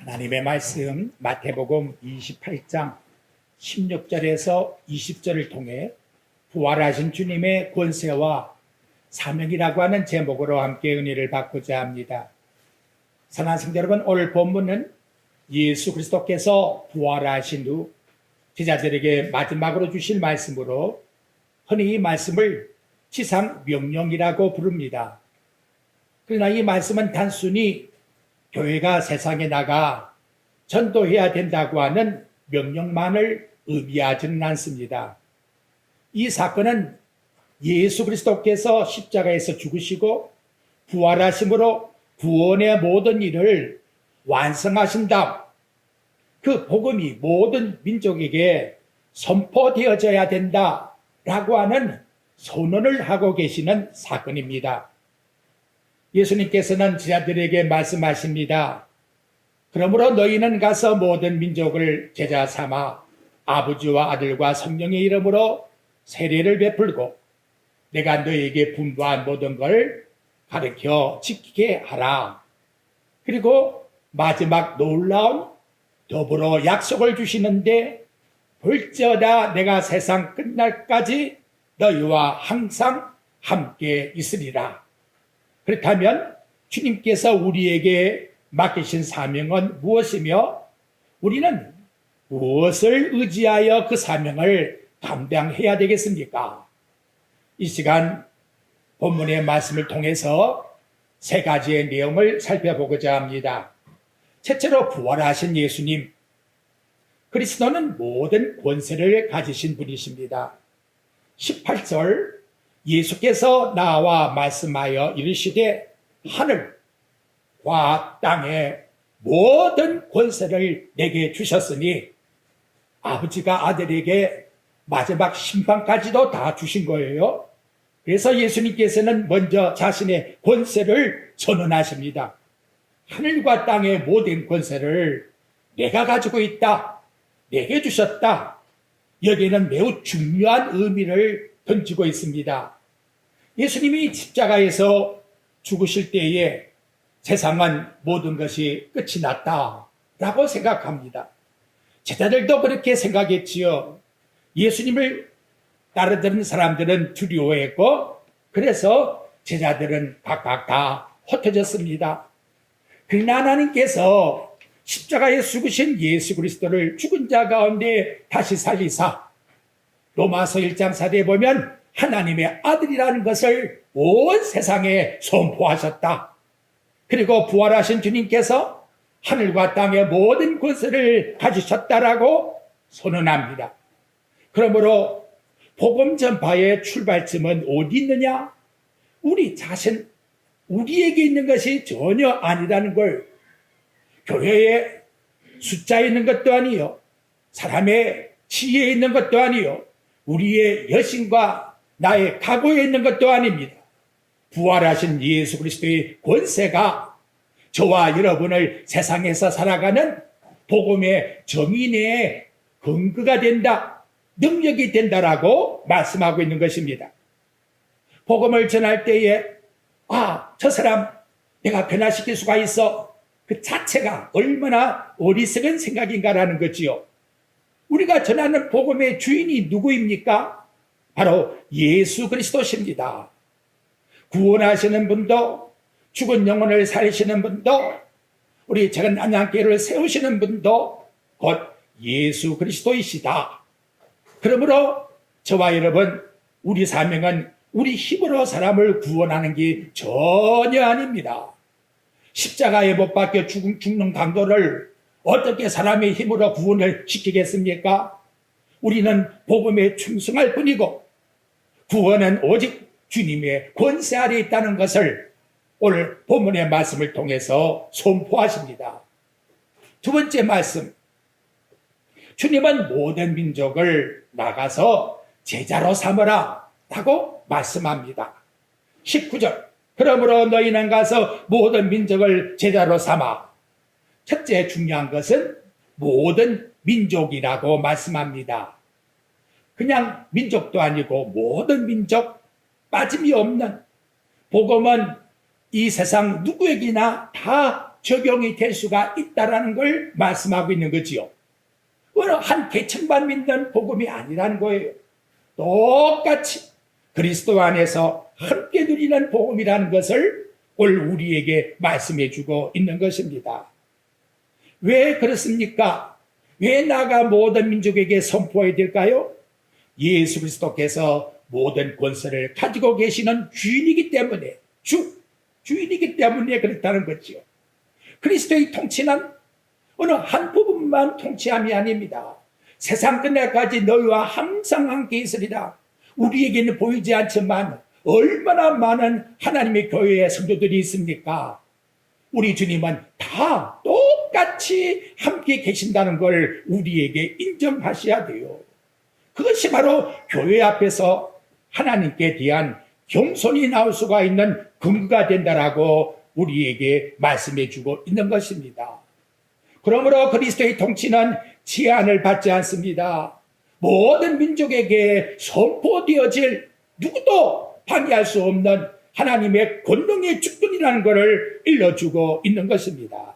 하나님의 말씀 마태복음 28장 16절에서 20절을 통해 부활하신 주님의 권세와 사명이라고 하는 제목으로 함께 은혜를 받고자 합니다. 사랑하는 성도 여러분, 오늘 본문은 예수 그리스도께서 부활하신 후 제자들에게 마지막으로 주실 말씀으로 흔히 이 말씀을 지상 명령이라고 부릅니다. 그러나 이 말씀은 단순히 교회가 세상에 나가 전도해야 된다고 하는 명령만을 의미하지는 않습니다. 이 사건은 예수 그리스도께서 십자가에서 죽으시고 부활하심으로 구원의 모든 일을 완성하신다. 그 복음이 모든 민족에게 선포되어져야 된다라고 하는 선언을 하고 계시는 사건입니다. 예수님께서는 제자들에게 말씀하십니다. 그러므로 너희는 가서 모든 민족을 제자 삼아 아버지와 아들과 성령의 이름으로 세례를 베풀고 내가 너희에게 분부한 모든 걸 가르쳐 지키게 하라. 그리고 마지막 놀라운 더불어 약속을 주시는데 볼지어다 내가 세상 끝날까지 너희와 항상 함께 있으리라. 그렇다면 주님께서 우리에게 맡기신 사명은 무엇이며 우리는 무엇을 의지하여 그 사명을 감당해야 되겠습니까? 이 시간 본문의 말씀을 통해서 세 가지의 내용을 살펴보고자 합니다. 첫째로 부활하신 예수님. 그리스도는 모든 권세를 가지신 분이십니다. 18절 예수께서 나와 말씀하여 이르시되 하늘과 땅의 모든 권세를 내게 주셨으니 아버지가 아들에게 마지막 심판까지도 다 주신 거예요. 그래서 예수님께서는 먼저 자신의 권세를 선언하십니다. 하늘과 땅의 모든 권세를 내가 가지고 있다. 내게 주셨다. 여기에는 매우 중요한 의미를 던지고 있습니다. 예수님이 십자가에서 죽으실 때에 세상은 모든 것이 끝이 났다라고 생각합니다. 제자들도 그렇게 생각했지요. 예수님을 따르던 사람들은 두려워했고 그래서 제자들은 각각 다 흩어졌습니다. 그러나 하나님께서 십자가에 죽으신 예수 그리스도를 죽은 자 가운데 다시 살리사 로마서 1장 4절에 보면 하나님의 아들이라는 것을 온 세상에 선포하셨다. 그리고 부활하신 주님께서 하늘과 땅의 모든 권세를 가지셨다라고 선언합니다. 그러므로 복음 전파의 출발점은 어디 있느냐? 우리 자신, 우리에게 있는 것이 전혀 아니라는 걸 교회의 숫자에 있는 것도 아니요. 사람의 지혜에 있는 것도 아니요. 우리의 여신과 나의 각오에 있는 것도 아닙니다. 부활하신 예수 그리스도의 권세가 저와 여러분을 세상에서 살아가는 복음의 정인의 근거가 된다, 능력이 된다라고 말씀하고 있는 것입니다. 복음을 전할 때에 저 사람 내가 변화시킬 수가 있어. 그 자체가 얼마나 어리석은 생각인가라는 거지요. 우리가 전하는 복음의 주인이 누구입니까? 바로 예수 그리스도십니다. 구원하시는 분도, 죽은 영혼을 살리시는 분도, 우리 작은 안양교회를 세우시는 분도 곧 예수 그리스도이시다. 그러므로 저와 여러분, 우리 사명은 우리 힘으로 사람을 구원하는 게 전혀 아닙니다. 십자가에 못 박혀 죽는 강도를 어떻게 사람의 힘으로 구원을 시키겠습니까? 우리는 복음에 충성할 뿐이고 구원은 오직 주님의 권세 아래 있다는 것을 오늘 본문의 말씀을 통해서 선포하십니다. 두 번째 말씀, 주님은 모든 민족을 나가서 제자로 삼으라 라고 말씀합니다. 19절, 그러므로 너희는 가서 모든 민족을 제자로 삼아. 첫째 중요한 것은 모든 민족이라고 말씀합니다. 그냥 민족도 아니고 모든 민족, 빠짐이 없는 복음은 이 세상 누구에게나 다 적용이 될 수가 있다라는 걸 말씀하고 있는 거지요. 어느 한 계층만 믿는 복음이 아니라는 거예요. 똑같이 그리스도 안에서 함께 누리는 복음이라는 것을 오늘 우리에게 말씀해 주고 있는 것입니다. 왜 그렇습니까? 왜 나가 모든 민족에게 선포해야 될까요? 예수 그리스도께서 모든 권세를 가지고 계시는 주인이기 때문에, 주인이기 때문에 그렇다는 거지요. 그리스도의 통치는 어느 한 부분만 통치함이 아닙니다. 세상 끝날까지 너희와 항상 함께 있으리라. 우리에게는 보이지 않지만 얼마나 많은 하나님의 교회의 성도들이 있습니까? 우리 주님은 다 똑같이 함께 계신다는 걸 우리에게 인정하셔야 돼요. 그것이 바로 교회 앞에서 하나님께 대한 겸손이 나올 수가 있는 근거가 된다라고 우리에게 말씀해 주고 있는 것입니다. 그러므로 그리스도의 통치는 제한을 받지 않습니다. 모든 민족에게 선포되어질 누구도 방해할 수 없는 하나님의 권능의 주권이라는 것을 일러주고 있는 것입니다.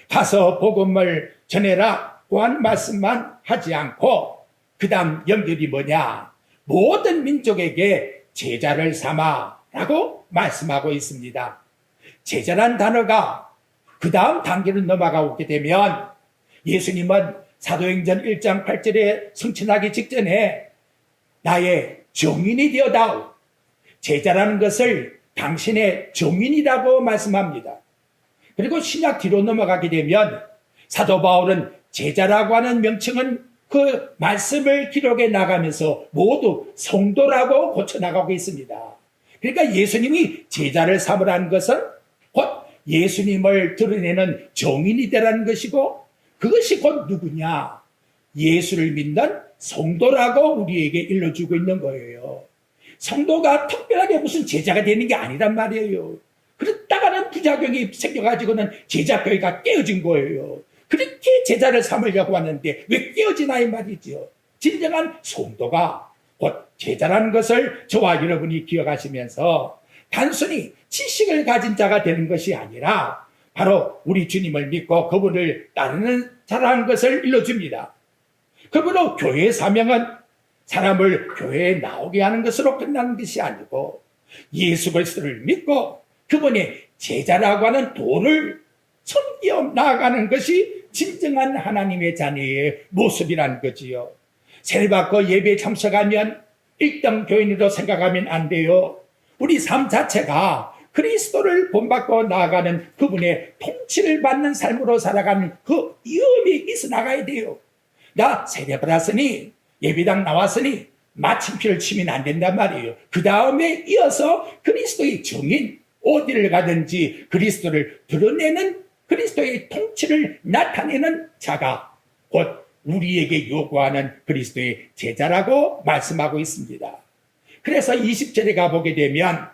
가서 복음을 전해라고 한 말씀만 하지 않고 그 다음 연결이 뭐냐? 모든 민족에게 제자를 삼아라고 말씀하고 있습니다. 제자란 단어가 그 다음 단계로 넘어가게 되면 예수님은 사도행전 1장 8절에 승천하기 직전에 나의 정인이 되어다오. 제자라는 것을 당신의 정인이라고 말씀합니다. 그리고 신약 뒤로 넘어가게 되면 사도 바울은 제자라고 하는 명칭은 그 말씀을 기록해 나가면서 모두 성도라고 고쳐나가고 있습니다. 그러니까 예수님이 제자를 삼으라는 것은 곧 예수님을 드러내는 정인이 되라는 것이고 그것이 곧 누구냐? 예수를 믿는 성도라고 우리에게 일러주고 있는 거예요. 성도가 특별하게 무슨 제자가 되는 게 아니란 말이에요. 그렇다가는 부작용이 생겨가지고는 제자교회가 깨어진 거예요. 그렇게 제자를 삼으려고 하는데 왜 깨어지나 이 말이죠. 진정한 성도가 곧 제자라는 것을 저와 여러분이 기억하시면서 단순히 지식을 가진 자가 되는 것이 아니라 바로 우리 주님을 믿고 그분을 따르는 자라는 것을 일러줍니다. 그러므로 교회의 사명은 사람을 교회에 나오게 하는 것으로 끝나는 것이 아니고 예수 그리스도를 믿고 그분의 제자라고 하는 도를 섬겨 나아가는 것이 진정한 하나님의 자녀의 모습이라는 거지요. 세례받고 예배에 참석하면 1등 교인으로 생각하면 안 돼요. 우리 삶 자체가 그리스도를 본받고 나아가는 그분의 통치를 받는 삶으로 살아가는 그 위험이 있어 나가야 돼요. 나 세례받았으니 예배당 나왔으니 마침표를 치면 안 된단 말이에요. 그 다음에 이어서 그리스도의 정인, 어디를 가든지 그리스도를 드러내는 그리스도의 통치를 나타내는 자가 곧 우리에게 요구하는 그리스도의 제자라고 말씀하고 있습니다. 그래서 20절에 가보게 되면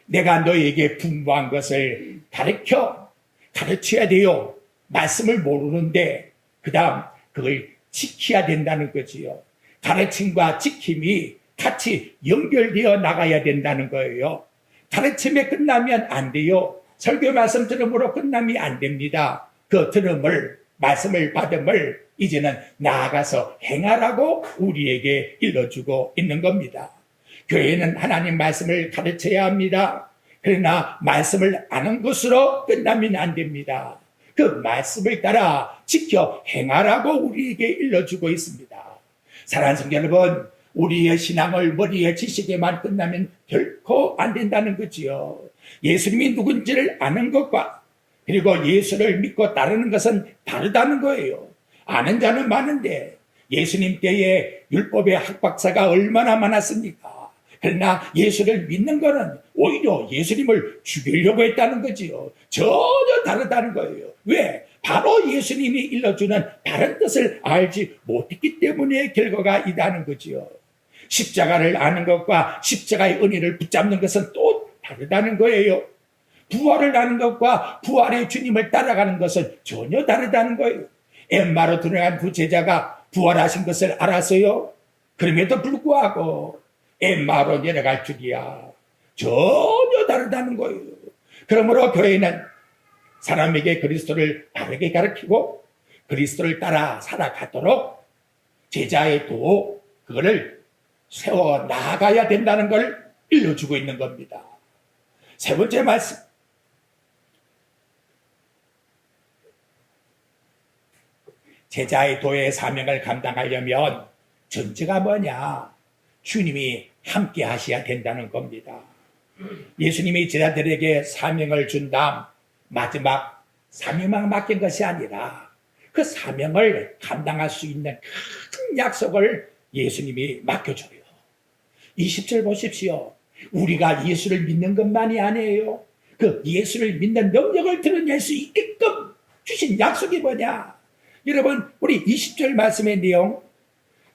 내가 너에게 분부한 것을 가르쳐야 돼요. 말씀을 모르는데 그 다음 그걸 지켜야 된다는 거지요. 가르침과 지킴이 같이 연결되어 나가야 된다는 거예요. 가르침에 끝나면 안 돼요. 설교 말씀 들음으로 끝나면 안 됩니다. 그 들음을 말씀을 받음을 이제는 나아가서 행하라고 우리에게 일러주고 있는 겁니다. 교회는 하나님 말씀을 가르쳐야 합니다. 그러나 말씀을 아는 것으로 끝나면 안 됩니다. 그 말씀을 따라 지켜 행하라고 우리에게 일러주고 있습니다. 사랑하는 성도 여러분, 우리의 신앙을 머리에 지식에만 끝나면 결코 안 된다는 거지요. 예수님이 누군지를 아는 것과 그리고 예수를 믿고 따르는 것은 다르다는 거예요. 아는 자는 많은데 예수님 때에 율법의 학박사가 얼마나 많았습니까? 그러나 예수를 믿는 것은 오히려 예수님을 죽이려고 했다는 거지요. 전혀 다르다는 거예요. 왜? 바로 예수님이 일러주는 다른 뜻을 알지 못했기 때문에 결과가 있다는 거지요. 십자가를 아는 것과 십자가의 은혜를 붙잡는 것은 또 다르다는 거예요. 부활을 아는 것과 부활의 주님을 따라가는 것은 전혀 다르다는 거예요. 엠마로 들어간 두 제자가 부활하신 것을 알았어요. 그럼에도 불구하고 엠마로 내려갈 줄이야. 전혀 다르다는 거예요. 그러므로 교회는 사람에게 그리스도를 바르게 가르치고 그리스도를 따라 살아가도록 제자의 도, 그거를 세워 나가야 된다는 걸 일러주고 있는 겁니다. 세 번째 말씀. 제자의 도의 사명을 감당하려면 전제가 뭐냐? 주님이 함께 하셔야 된다는 겁니다. 예수님이 제자들에게 사명을 준 다음 마지막 사명만 맡긴 것이 아니라 그 사명을 감당할 수 있는 큰 약속을 예수님이 맡겨줘요. 20절 보십시오. 우리가 예수를 믿는 것만이 아니에요. 그 예수를 믿는 능력을 드러낼 수 있게끔 주신 약속이 뭐냐? 여러분, 우리 20절 말씀의 내용,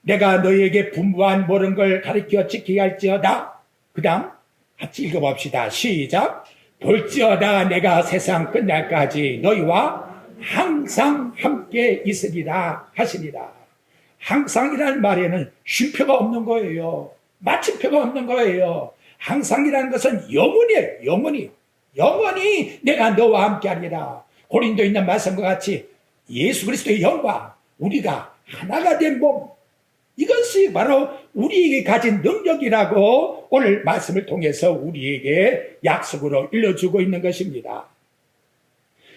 내가 너희에게 분부한 모든 걸 가르쳐 지키게 할지어다. 그 다음 같이 읽어봅시다. 시작. 볼지어다 내가 세상 끝날까지 너희와 항상 함께 있으리라 하시니라. 항상이라는 말에는 쉼표가 없는 거예요. 마침표가 없는 거예요. 항상이라는 것은 영원이에요. 영원히 내가 너와 함께 하리라. 고린도에 있는 말씀과 같이 예수 그리스도의 영과 우리가 하나가 된 몸, 이것이 바로 우리에게 가진 능력이라고 오늘 말씀을 통해서 우리에게 약속으로 일러주고 있는 것입니다.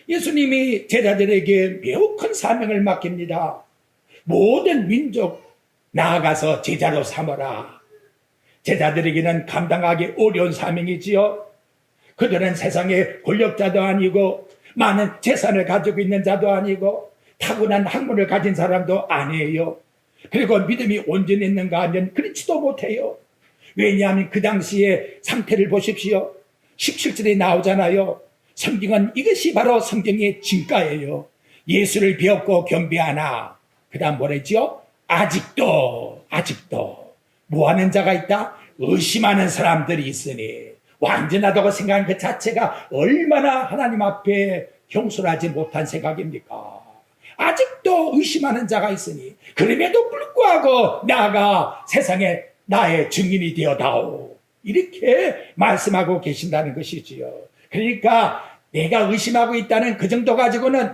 예수님이 제자들에게 매우 큰 사명을 맡깁니다. 모든 민족 나아가서 제자로 삼어라. 제자들에게는 감당하기 어려운 사명이지요. 그들은 세상의 권력자도 아니고 많은 재산을 가지고 있는 자도 아니고 타고난 학문을 가진 사람도 아니에요. 그리고 믿음이 온전히 있는가 하면 그렇지도 못해요. 왜냐하면 그 당시의 상태를 보십시오. 17절에 나오잖아요. 성경은 이것이 바로 성경의 진가예요. 예수를 배웠고 겸비하나, 그 다음 뭐랬죠? 아직도 뭐하는 자가 있다? 의심하는 사람들이 있으니, 완전하다고 생각하는 그 자체가 얼마나 하나님 앞에 경솔하지 못한 생각입니까? 아직도 의심하는 자가 있으니 그럼에도 불구하고 나아가 세상에 나의 증인이 되어다오, 이렇게 말씀하고 계신다는 것이지요. 그러니까 내가 의심하고 있다는 그 정도 가지고는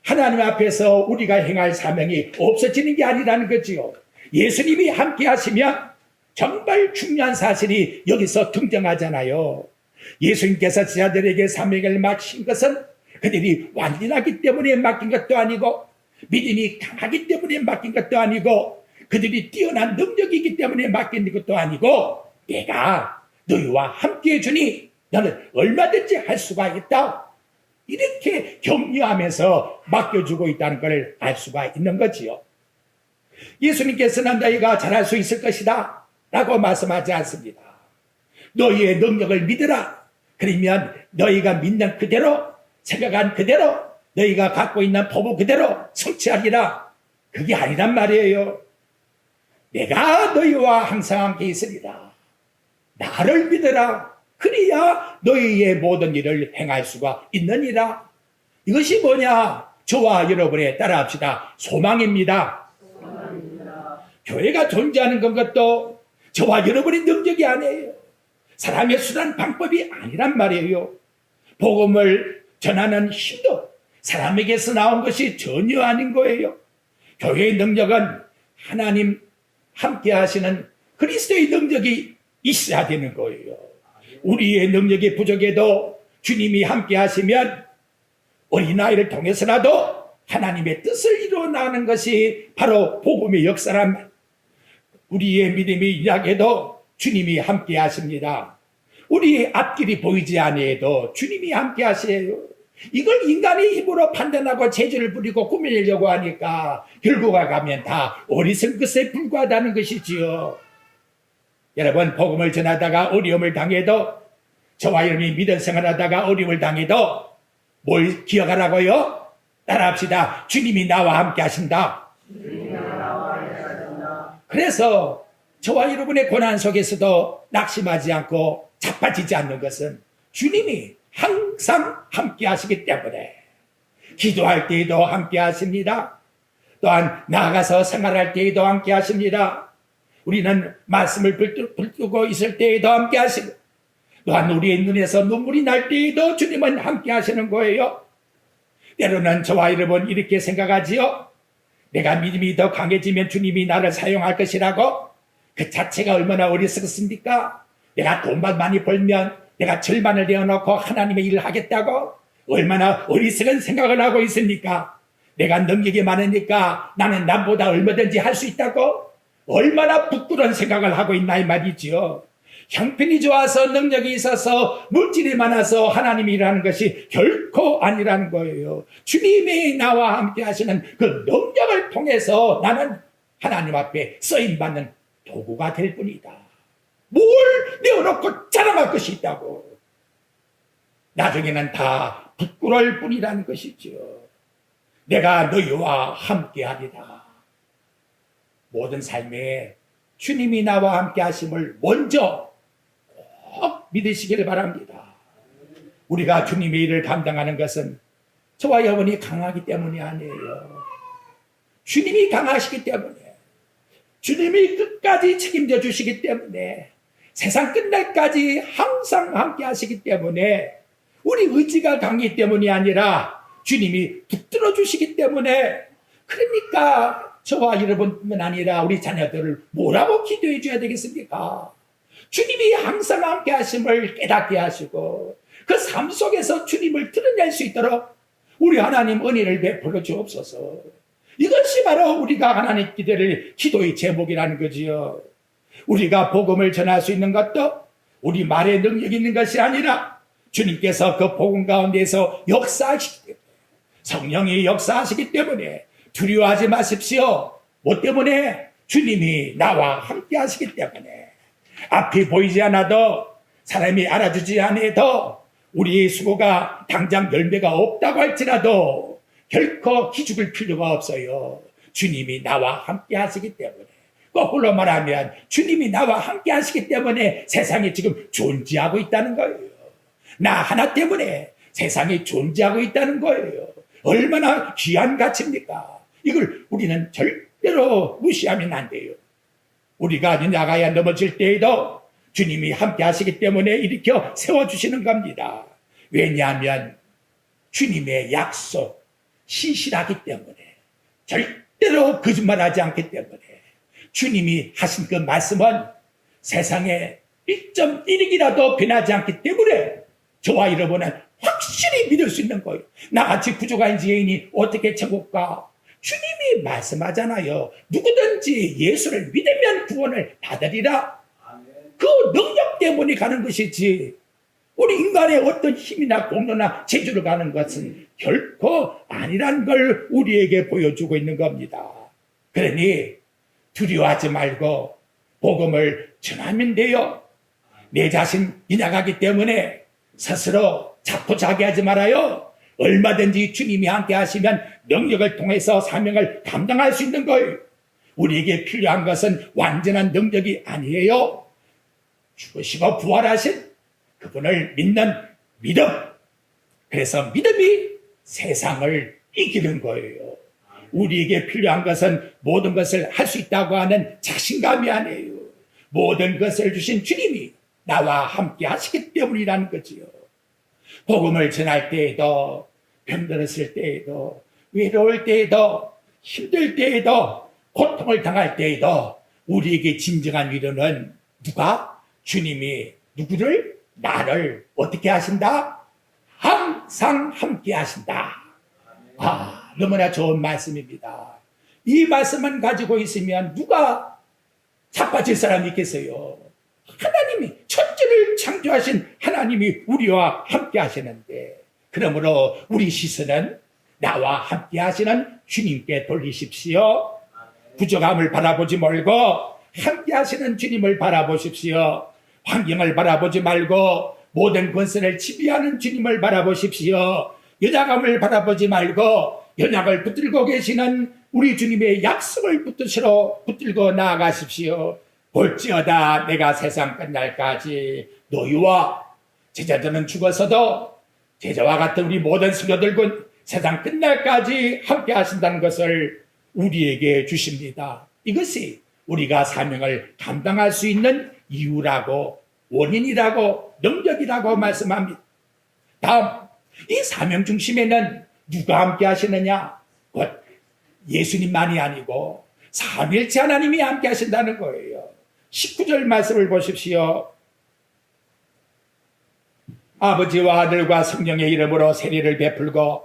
하나님 앞에서 우리가 행할 사명이 없어지는 게 아니라는 거지요. 예수님이 함께 하시면 정말 중요한 사실이 여기서 등장하잖아요. 예수님께서 제자들에게 사명을 맡긴 것은 그들이 완전하기 때문에 맡긴 것도 아니고, 믿음이 강하기 때문에 맡긴 것도 아니고, 그들이 뛰어난 능력이기 때문에 맡긴 것도 아니고, 내가 너희와 함께 해주니 너는 얼마든지 할 수가 있다, 이렇게 격려하면서 맡겨주고 있다는 걸 알 수가 있는 거지요. 예수님께서는 너희가 잘할 수 있을 것이다 라고 말씀하지 않습니다. 너희의 능력을 믿으라. 그러면 너희가 믿는 그대로, 생각한 그대로, 너희가 갖고 있는 포부 그대로 성취하리라. 그게 아니란 말이에요. 내가 너희와 항상 함께 있으리라. 나를 믿으라. 그래야 너희의 모든 일을 행할 수가 있느니라. 이것이 뭐냐? 저와 여러분의 따라합시다. 소망입니다. 교회가 존재하는 것도 저와 여러분의 능력이 아니에요. 사람의 수단 방법이 아니란 말이에요. 복음을 전하는 힘도 사람에게서 나온 것이 전혀 아닌 거예요. 교회의 능력은 하나님 함께 하시는 그리스도의 능력이 있어야 되는 거예요. 우리의 능력이 부족해도 주님이 함께 하시면 어린아이를 통해서라도 하나님의 뜻을 이루어나가는 것이 바로 복음의 역사란, 우리의 믿음이 약해도 주님이 함께 하십니다. 우리의 앞길이 보이지 아니해도 주님이 함께 하세요. 이걸 인간의 힘으로 판단하고 재주를 부리고 꾸미려고 하니까 결과가 가면 다 어리석은 것에 불과하다는 것이지요. 여러분, 복음을 전하다가 어려움을 당해도, 저와 여러분이 믿음 생활하다가 어려움을 당해도 뭘 기억하라고요? 따라합시다. 주님이 나와 함께 하신다. 그래서 저와 여러분의 고난 속에서도 낙심하지 않고 자빠지지 않는 것은 주님이 항상 함께 하시기 때문에, 기도할 때에도 함께 하십니다. 또한 나아가서 생활할 때에도 함께 하십니다. 우리는 말씀을 붙들고 있을 때에도 함께 하시고, 또한 우리의 눈에서 눈물이 날 때에도 주님은 함께 하시는 거예요. 때로는 저와 여러분 이렇게 생각하지요. 내가 믿음이 더 강해지면 주님이 나를 사용할 것이라고? 그 자체가 얼마나 어리석습니까? 내가 돈만 많이 벌면 내가 절반을 내어놓고 하나님의 일을 하겠다고? 얼마나 어리석은 생각을 하고 있습니까? 내가 능력이 많으니까 나는 남보다 얼마든지 할 수 있다고? 얼마나 부끄러운 생각을 하고 있나 이 말이지요. 형편이 좋아서 능력이 있어서 물질이 많아서 하나님이 일하는 것이 결코 아니라는 거예요. 주님이 나와 함께 하시는 그 능력을 통해서 나는 하나님 앞에 쓰임받는 도구가 될 뿐이다. 뭘 내어놓고 자랑할 것이 있다고. 나중에는 다 부끄러울 뿐이라는 것이죠. 내가 너희와 함께 하리라. 모든 삶에 주님이 나와 함께 하심을 먼저 꼭 믿으시기를 바랍니다. 우리가 주님의 일을 감당하는 것은 저와 여러분이 강하기 때문이 아니에요. 주님이 강하시기 때문에, 주님이 끝까지 책임져 주시기 때문에, 세상 끝날까지 항상 함께 하시기 때문에, 우리 의지가 강하기 때문이 아니라 주님이 붙들어 주시기 때문에, 그러니까 저와 여러분뿐만 아니라 우리 자녀들을 뭐라고 기도해 줘야 되겠습니까? 주님이 항상 함께 하심을 깨닫게 하시고 그 삶 속에서 주님을 드러낼 수 있도록 우리 하나님 은혜를 베풀어 주옵소서. 이것이 바로 우리가 하나님 기도를 기도의 제목이라는 거지요. 우리가 복음을 전할 수 있는 것도 우리 말에 능력이 있는 것이 아니라 주님께서 그 복음 가운데서 역사하시기 때문에, 성령이 역사하시기 때문에 두려워하지 마십시오. 뭐 때문에? 주님이 나와 함께 하시기 때문에. 앞이 보이지 않아도, 사람이 알아주지 않아도, 우리의 수고가 당장 열매가 없다고 할지라도 결코 기죽을 필요가 없어요. 주님이 나와 함께 하시기 때문에. 거꾸로 말하면 주님이 나와 함께 하시기 때문에 세상에 지금 존재하고 있다는 거예요. 나 하나 때문에 세상에 존재하고 있다는 거예요. 얼마나 귀한 가치입니까? 이걸 우리는 절대로 무시하면 안 돼요. 우리가 나가야 넘어질 때에도 주님이 함께 하시기 때문에 일으켜 세워주시는 겁니다. 왜냐하면 주님의 약속, 신실하기 때문에, 절대로 거짓말하지 않기 때문에, 주님이 하신 그 말씀은 세상에 1.1익이라도 변하지 않기 때문에 저와 여러분은 확실히 믿을 수 있는 거예요. 나같이 부족한 지혜인이 어떻게 천국 가? 주님이 말씀하잖아요. 누구든지 예수를 믿으면 구원을 받으리라. 그 능력 때문에 가는 것이지, 우리 인간의 어떤 힘이나 공로나 재주를 가는 것은 결코 아니라는 걸 우리에게 보여주고 있는 겁니다. 그러니 두려워하지 말고 복음을 전하면 돼요. 내 자신 인약하기 때문에 스스로 자포자기하지 말아요. 얼마든지 주님이 함께 하시면 능력을 통해서 사명을 감당할 수 있는 거예요. 우리에게 필요한 것은 완전한 능력이 아니에요. 죽으시고 부활하신 그분을 믿는 믿음. 그래서 믿음이 세상을 이기는 거예요. 우리에게 필요한 것은 모든 것을 할 수 있다고 하는 자신감이 아니에요. 모든 것을 주신 주님이 나와 함께 하시기 때문이라는 거지요. 복음을 전할 때에도, 병들었을 때에도, 외로울 때에도, 힘들 때에도, 고통을 당할 때에도 우리에게 진정한 위로는 누가? 주님이 누구를? 나를 어떻게 하신다? 항상 함께 하신다. 아, 너무나 좋은 말씀입니다. 이 말씀만 가지고 있으면 누가 자빠질 사람이 있겠어요? 하나님이, 천지를 창조하신 하나님이 우리와 함께 하시는데, 그러므로 우리 시선은 나와 함께 하시는 주님께 돌리십시오. 부족함을 바라보지 말고 함께 하시는 주님을 바라보십시오. 환경을 바라보지 말고 모든 권세를 지배하는 주님을 바라보십시오. 연약함을 바라보지 말고 연약을 붙들고 계시는 우리 주님의 약속을 붙들고 나아가십시오. 볼지어다 내가 세상 끝날까지 너희와 제자들은 죽어서도 제자와 같은 우리 모든 성도들은 세상 끝날까지 함께 하신다는 것을 우리에게 주십니다. 이것이 우리가 사명을 감당할 수 있는 이유라고, 원인이라고, 능력이라고 말씀합니다. 다음, 이 사명 중심에는 누가 함께 하시느냐? 곧 예수님만이 아니고 삼위일체 하나님이 함께 하신다는 거예요. 19절 말씀을 보십시오. 아버지와 아들과 성령의 이름으로 세례를 베풀고,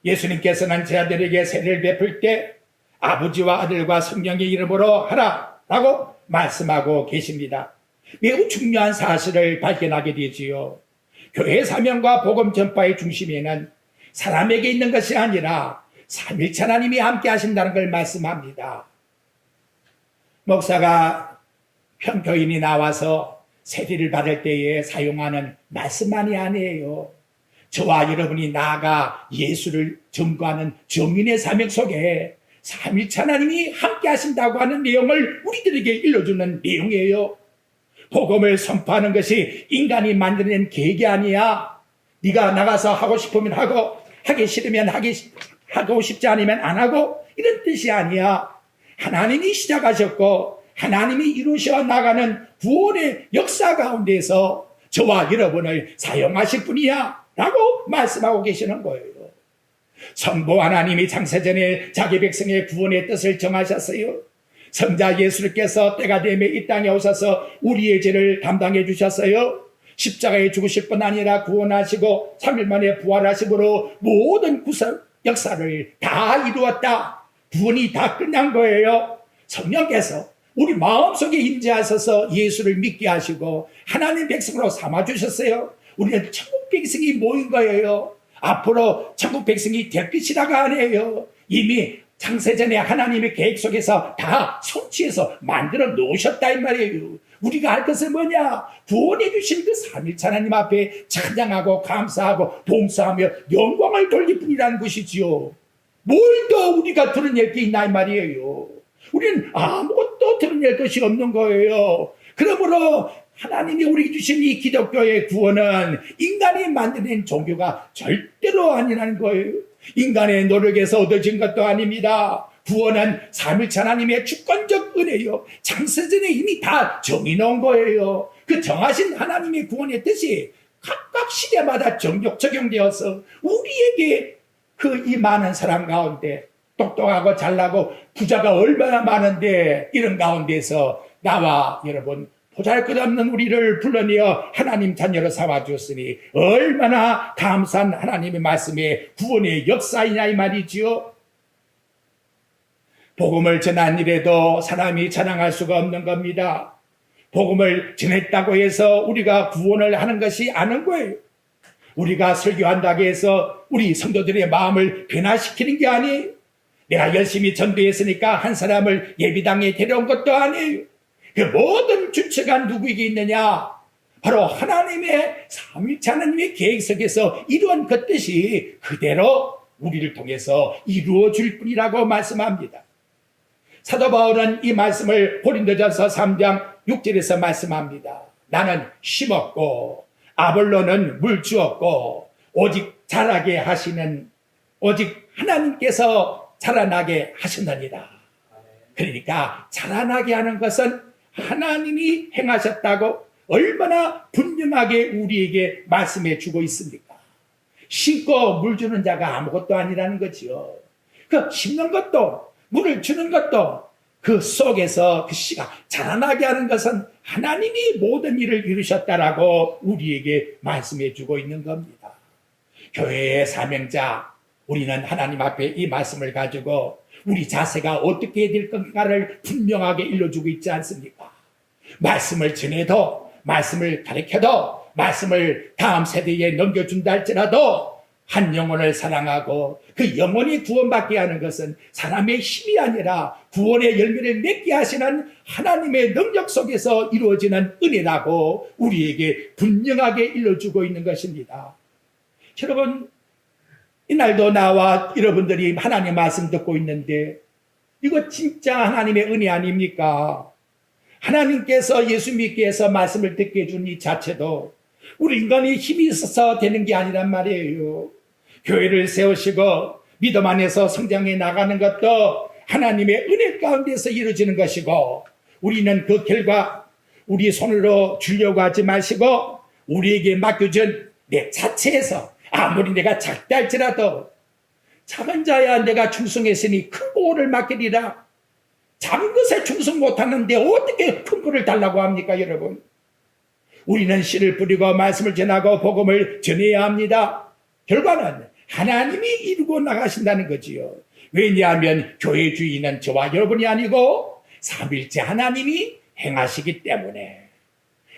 예수님께서는 제 아들에게 세례를 베풀 때 아버지와 아들과 성령의 이름으로 하라 라고 말씀하고 계십니다. 매우 중요한 사실을 발견하게 되지요. 교회 사명과 복음 전파의 중심에는 사람에게 있는 것이 아니라 삼위일체 하나님이 함께 하신다는 걸 말씀합니다. 목사가 평교인이 나와서 세례를 받을 때에 사용하는 말씀만이 아니에요. 저와 여러분이 나아가 예수를 증거하는 증인의 사명 속에 삼위일체 하나님이 함께 하신다고 하는 내용을 우리들에게 일러주는 내용이에요. 복음을 선포하는 것이 인간이 만들어낸 계획이 아니야. 네가 나가서 하고 싶으면 하고, 하기 싫으면 하고 싶지 않으면 안 하고, 이런 뜻이 아니야. 하나님이 시작하셨고 하나님이 이루셔 나가는 구원의 역사 가운데서 저와 여러분을 사용하실 분이야 라고 말씀하고 계시는 거예요. 성부 하나님이 창세전에 자기 백성의 구원의 뜻을 정하셨어요. 성자 예수님께서 때가 되면 이 땅에 오셔서 우리의 죄를 담당해 주셨어요. 십자가에 죽으실 뿐 아니라 구원하시고 3일 만에 부활하심으로 모든 구속 역사를 다 이루었다. 구원이 다 끝난 거예요. 성령께서 우리 마음속에 임재하셔서 예수를 믿게 하시고 하나님 백성으로 삼아주셨어요. 우리는 천국 백성이 모인 거예요. 앞으로 천국 백성이 될 것이라고 하네요. 이미 창세전에 하나님의 계획 속에서 다 성취해서 만들어 놓으셨다 이 말이에요. 우리가 할 것은 뭐냐? 구원해 주신 그 삼위일체 하나님 앞에 찬양하고 감사하고 봉사하며 영광을 돌릴 뿐이라는 것이지요. 뭘 더 우리가 드러낼 게 있나 이 말이에요. 우리는 아무것도 드러낼 것이 없는 거예요. 그러므로 하나님이 우리에게 주신 이 기독교의 구원은 인간이 만들어낸 종교가 절대로 아니라는 거예요. 인간의 노력에서 얻어진 것도 아닙니다. 구원은 삼위일체 하나님의 주권적 은혜요. 창세전에 이미 다 정해놓은 거예요. 그 정하신 하나님의 구원의 뜻이 각각 시대마다 적용되어서 우리에게 이 많은 사람 가운데 똑똑하고 잘나고 부자가 얼마나 많은데 이런 가운데서 나와 여러분 보잘것없는 우리를 불러내어 하나님 자녀로 삼아주었으니 얼마나 감사한 하나님의 말씀에 구원의 역사이냐 이 말이지요. 복음을 전한 일에도 사람이 자랑할 수가 없는 겁니다. 복음을 전했다고 해서 우리가 구원을 하는 것이 아닌 거예요. 우리가 설교한다고 해서 우리 성도들의 마음을 변화시키는 게 아니에요. 내가 열심히 전도했으니까 한 사람을 예비당에 데려온 것도 아니에요. 그 모든 주체가 누구에게 있느냐? 바로 하나님의 삼위일체 하나님의 계획 속에서 이루어진 그 뜻이 그대로 우리를 통해서 이루어질 뿐이라고 말씀합니다. 사도 바울은 이 말씀을 고린도전서 3장 6절에서 말씀합니다. 나는 심었고 아볼로는 물 주었고 오직 자라게 하시는 오직 하나님께서 자라나게 하신다니라. 그러니까 자라나게 하는 것은 하나님이 행하셨다고 얼마나 분명하게 우리에게 말씀해 주고 있습니까? 심고 물 주는 자가 아무것도 아니라는 거지요. 그 심는 것도 물을 주는 것도 그 속에서 그 씨가 자라나게 하는 것은 하나님이 모든 일을 이루셨다라고 우리에게 말씀해 주고 있는 겁니다. 교회의 사명자 우리는 하나님 앞에 이 말씀을 가지고 우리 자세가 어떻게 될 건가를 분명하게 일러주고 있지 않습니까? 말씀을 전해도 말씀을 가르쳐도 말씀을 다음 세대에 넘겨준다 할지라도 한 영혼을 사랑하고 그 영혼이 구원받게 하는 것은 사람의 힘이 아니라 구원의 열매를 맺게 하시는 하나님의 능력 속에서 이루어지는 은혜라고 우리에게 분명하게 일러주고 있는 것입니다. 여러분, 이날도 나와 여러분들이 하나님의 말씀 듣고 있는데 이거 진짜 하나님의 은혜 아닙니까? 하나님께서 예수 믿게 해서 말씀을 듣게 해준 이 자체도 우리 인간이 힘이 있어서 되는 게 아니란 말이에요. 교회를 세우시고 믿음 안에서 성장해 나가는 것도 하나님의 은혜 가운데서 이루어지는 것이고 우리는 그 결과 우리 손으로 주려고 하지 마시고 우리에게 맡겨준 내 자체에서 아무리 내가 작다 할지라도 작은 자야 내가 충성했으니 큰 보호를 맡기리라. 작은 것에 충성 못하는데 어떻게 큰 거를 달라고 합니까, 여러분? 우리는 씨를 뿌리고 말씀을 전하고 복음을 전해야 합니다. 결과는 하나님이 이루고 나가신다는 거지요. 왜냐하면 교회 주인은 저와 여러분이 아니고 삼위일체 하나님이 행하시기 때문에.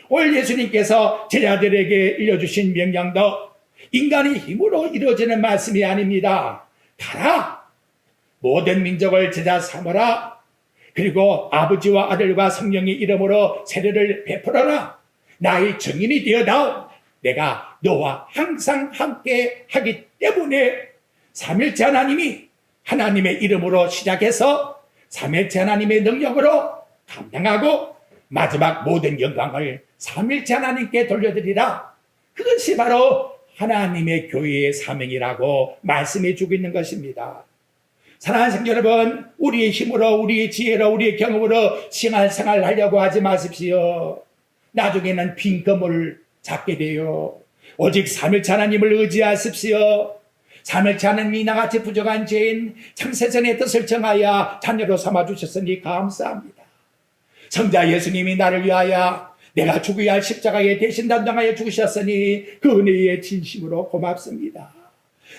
오늘 예수님께서 제자들에게 일러주신 명령도 인간의 힘으로 이루어지는 말씀이 아닙니다. 가라! 모든 민족을 제자 삼으라. 그리고 아버지와 아들과 성령의 이름으로 세례를 베풀어라. 나의 증인이 되어다오. 내가 너와 항상 함께 하기 때문에 삼일째 하나님이 하나님의 이름으로 시작해서 삼일째 하나님의 능력으로 감당하고 마지막 모든 영광을 삼일째 하나님께 돌려드리라. 그것이 바로 하나님의 교회의 사명이라고 말씀해 주고 있는 것입니다. 사랑하는 성도 여러분, 우리의 힘으로, 우리의 지혜로, 우리의 경험으로 생활 하려고 하지 마십시오. 나중에는 빈 그물을 잡게 돼요. 오직 삼일째 하나님을 의지하십시오. 삼일째 하나님이 나같이 부족한 죄인 창세전의 뜻을 정하여 자녀로 삼아주셨으니 감사합니다. 성자 예수님이 나를 위하여 내가 죽어야 할 십자가에 대신 담당하여 죽으셨으니 그 은혜에 진심으로 고맙습니다.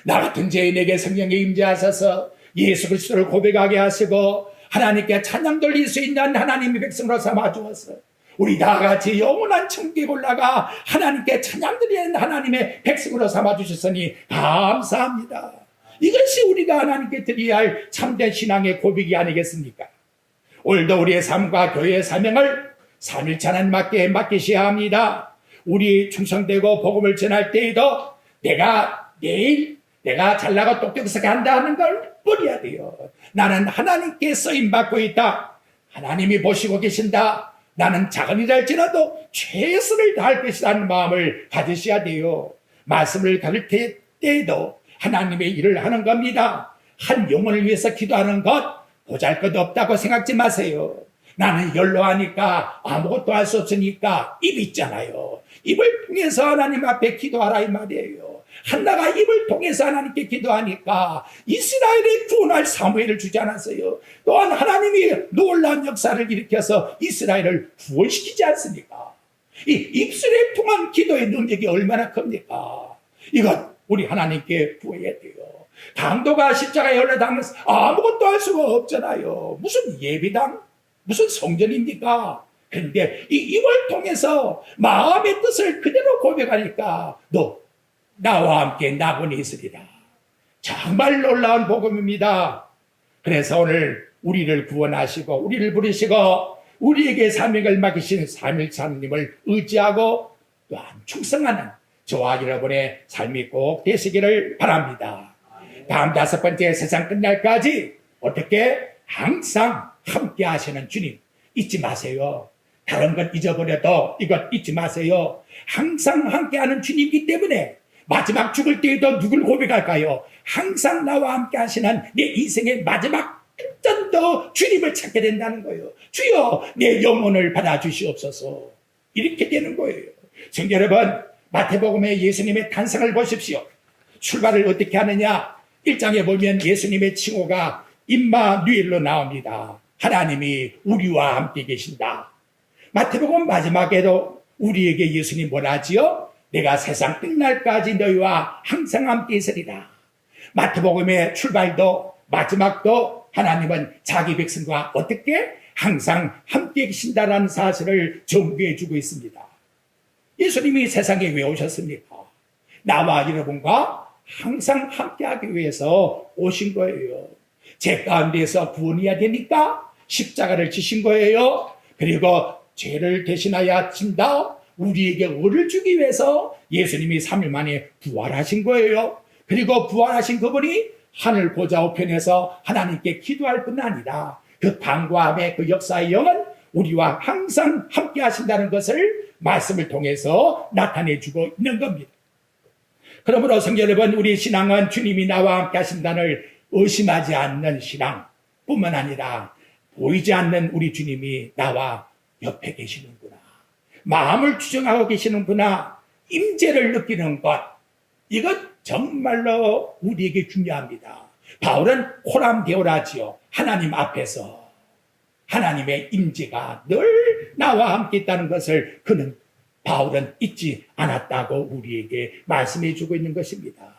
나 같은 죄인에게 성령에 임재하셔서 예수 그리스도를 고백하게 하시고 하나님께 찬양 돌릴 수 있는 하나님의 백성으로 삼아주어서 우리 다 같이 영원한 천국에 올라가 하나님께 찬양 드리는 하나님의 백성으로 삼아주셨으니 감사합니다. 이것이 우리가 하나님께 드려야 할 참된 신앙의 고백이 아니겠습니까? 오늘도 우리의 삶과 교회의 사명을 삼일째 하나님께 맡기셔야 합니다. 우리 충성되고 복음을 전할 때에도 내가 잘나고 똑똑하게 한다는 걸 버려야 돼요. 나는 하나님께 쓰임받고 있다. 하나님이 보시고 계신다. 나는 작은 일을 할지라도 최선을 다할 것이라는 마음을 가지셔야 돼요. 말씀을 가르칠 때에도 하나님의 일을 하는 겁니다. 한 영혼을 위해서 기도하는 것 보잘것 없다고 생각지 마세요. 나는 연로하니까 아무것도 할 수 없으니까 입 있잖아요. 입을 통해서 하나님 앞에 기도하라 이 말이에요. 한나가 입을 통해서 하나님께 기도하니까 이스라엘의 구원할 사무엘을 주지 않았어요. 또한 하나님이 놀라운 역사를 일으켜서 이스라엘을 구원시키지 않습니까? 이 입술에 통한 기도의 능력이 얼마나 큽니까? 이건 우리 하나님께 구해야 돼요. 강도가 십자가에 올라다니면서 아무것도 할 수가 없잖아요. 무슨 예비당? 무슨 성전입니까? 그런데 이 입을 통해서 마음의 뜻을 그대로 고백하니까 너 나와 함께 나군이 있으리라. 정말 놀라운 복음입니다. 그래서 오늘 우리를 구원하시고 우리를 부르시고 우리에게 사명을 맡기신 삼일째 하나님을 의지하고 또한 충성하는 저와 여러분의 삶이 꼭 되시기를 바랍니다. 다음 5번째, 세상 끝날까지 어떻게 항상 함께 하시는 주님 잊지 마세요. 다른 건 잊어버려도 이것 잊지 마세요. 항상 함께하는 주님이기 때문에 마지막 죽을 때에도 누굴 고백할까요? 항상 나와 함께 하시는 내 인생의 마지막 끝전도 주님을 찾게 된다는 거예요. 주여 내 영혼을 받아주시옵소서. 이렇게 되는 거예요. 성도 여러분, 마태복음의 예수님의 탄생을 보십시오. 출발을 어떻게 하느냐? 1장에 보면 예수님의 칭호가 임마누엘로 나옵니다. 하나님이 우리와 함께 계신다. 마태복음 마지막에도 우리에게 예수님 뭐라 하지요? 내가 세상 끝날까지 너희와 항상 함께 있으리라. 마태복음의 출발도 마지막도 하나님은 자기 백성과 어떻게 항상 함께 계신다라는 사실을 전부해 주고 있습니다. 예수님이 세상에 왜 오셨습니까? 나와 여러분과 항상 함께하기 위해서 오신 거예요. 죄 가운데서 구원해야 되니까 십자가를 지신 거예요. 그리고 죄를 대신하여 진다. 우리에게 의를 주기 위해서 예수님이 3일 만에 부활하신 거예요. 그리고 부활하신 그분이 하늘 보좌 우편에서 하나님께 기도할 뿐 아니라 그 방과함의 그 역사의 영은 우리와 항상 함께 하신다는 것을 말씀을 통해서 나타내주고 있는 겁니다. 그러므로 성도 여러분, 우리 신앙은 주님이 나와 함께 하신다는 의심하지 않는 신앙뿐만 아니라 보이지 않는 우리 주님이 나와 옆에 계시는구나, 마음을 추정하고 계시는구나, 임재를 느끼는 것, 이것 정말로 우리에게 중요합니다. 바울은 호람데오라지요. 하나님 앞에서 하나님의 임재가 늘 나와 함께 있다는 것을 바울은 잊지 않았다고 우리에게 말씀해 주고 있는 것입니다.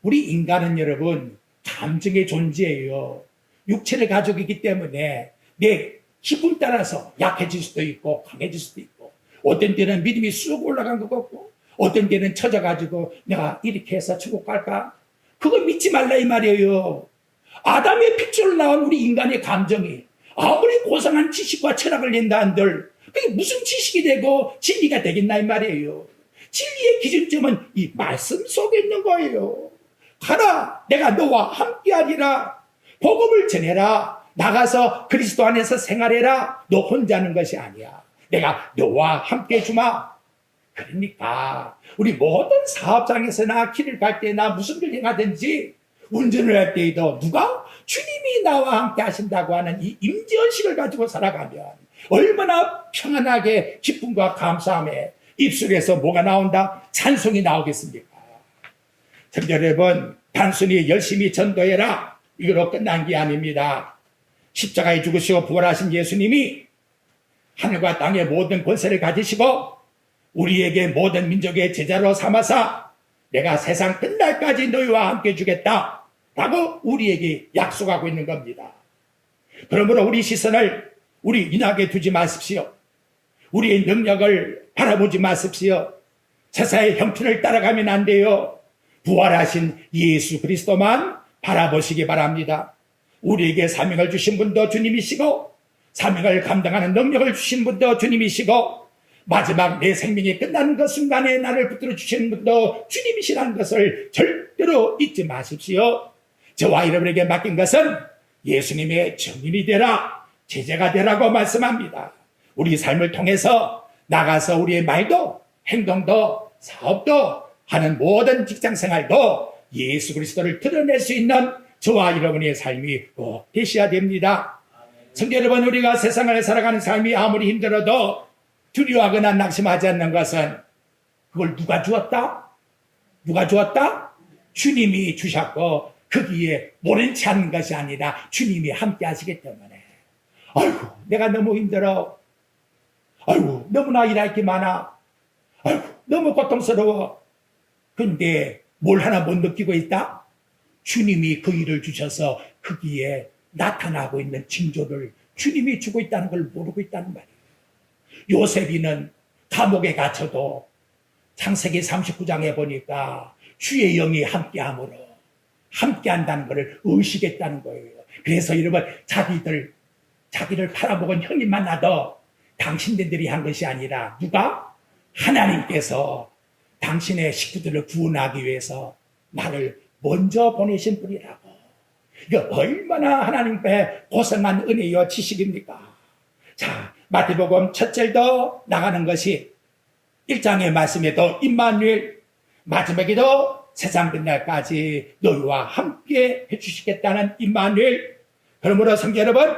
우리 인간은 여러분 감정의 존재예요. 육체를 가지고 있기 때문에 내 기분 따라서 약해질 수도 있고 강해질 수도 있고, 어떤 때는 믿음이 쑥 올라간 것 같고, 어떤 때는 처져가지고 내가 이렇게 해서 천국 갈까? 그거 믿지 말라 이 말이에요. 아담의 핏줄로 나온 우리 인간의 감정이 아무리 고상한 지식과 철학을 낸다 한들 그게 무슨 지식이 되고 진리가 되겠나 이 말이에요. 진리의 기준점은 이 말씀 속에 있는 거예요. 가라, 내가 너와 함께하리라. 복음을 전해라. 나가서 그리스도 안에서 생활해라. 너 혼자 하는 것이 아니야. 내가 너와 함께 주마. 그러니까 우리 모든 사업장에서나 길을 갈 때나 무슨 일 행하든지 운전을 할 때에도 누가 주님이 나와 함께 하신다고 하는 이 임재의식을 가지고 살아가면 얼마나 평안하게 기쁨과 감사함에 입술에서 뭐가 나온다? 찬송이 나오겠습니까? 성도 여러분, 단순히 열심히 전도해라 이거로 끝난 게 아닙니다. 십자가에 죽으시고 부활하신 예수님이 하늘과 땅의 모든 권세를 가지시고 우리에게 모든 민족의 제자로 삼아서 내가 세상 끝날까지 너희와 함께 주겠다 라고 우리에게 약속하고 있는 겁니다. 그러므로 우리 시선을 우리 인하게 두지 마십시오. 우리의 능력을 바라보지 마십시오. 세상의 형편을 따라가면 안 돼요. 부활하신 예수 그리스도만 바라보시기 바랍니다. 우리에게 사명을 주신 분도 주님이시고 사명을 감당하는 능력을 주신 분도 주님이시고 마지막 내 생명이 끝나는 그 순간에 나를 붙들어 주시는 분도 주님이시라는 것을 절대로 잊지 마십시오. 저와 여러분에게 맡긴 것은 예수님의 증인이 되라, 제자가 되라고 말씀합니다. 우리 삶을 통해서 나가서 우리의 말도 행동도 사업도 하는 모든 직장생활도 예수 그리스도를 드러낼 수 있는 저와 여러분의 삶이 꼭 되셔야 됩니다. 성도 여러분, 우리가 세상을 살아가는 삶이 아무리 힘들어도 두려워하거나 낙심하지 않는 것은 그걸 누가 주었다? 누가 주었다? 주님이 주셨고 거기에 모른 체 하는 것이 아니라 주님이 함께 하시기 때문에 아이고 내가 너무 힘들어, 아이고 너무나 일할 게 많아, 아이고 너무 고통스러워. 근데 뭘 하나 못 느끼고 있다? 주님이 그 일을 주셔서 거기에 나타나고 있는 징조를 주님이 주고 있다는 걸 모르고 있다는 말이에요. 요셉이는 감옥에 갇혀도 창세기 39장에 보니까 주의 영이 함께함으로 함께한다는 것을 의식했다는 거예요. 그래서 여러분, 자기를 팔아먹은 형이 만나도 당신들이 한 것이 아니라 누가? 하나님께서 당신의 식구들을 구원하기 위해서 나를 먼저 보내신 분이라고. 이거 얼마나 하나님께 고생한 은혜요 지식입니까? 자, 마태복음 첫 절도 나가는 것이 1장의 말씀에도 임마누엘, 마지막에도 세상 끝날까지 너희와 함께 해주시겠다는 임마누엘. 그러므로 성도 여러분,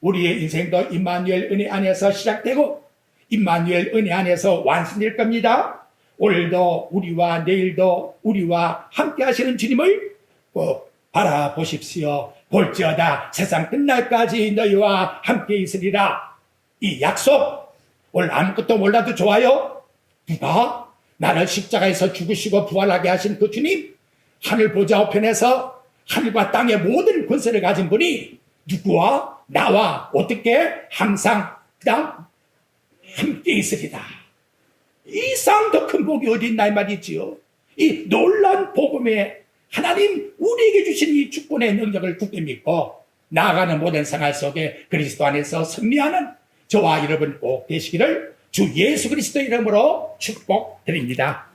우리의 인생도 임마누엘 은혜 안에서 시작되고 임마누엘 은혜 안에서 완성될 겁니다. 오늘도 우리와 내일도 우리와 함께 하시는 주님을 꼭 바라보십시오. 볼지어다 세상 끝날까지 너희와 함께 있으리라. 이 약속, 오늘 아무것도 몰라도 좋아요. 누가? 나를 십자가에서 죽으시고 부활하게 하신 그 주님, 하늘 보좌 우편에서 하늘과 땅의 모든 권세를 가진 분이 누구와 나와 어떻게 항상 그다음 함께 있으리다. 이 이상 더 큰 복이 어디 있나 이 말이지요. 이 놀라운 복음에 하나님 우리에게 주신 이 축복의 능력을 굳게 믿고 나아가는 모든 생활 속에 그리스도 안에서 승리하는 저와 여러분 꼭 되시기를 주 예수 그리스도 이름으로 축복드립니다.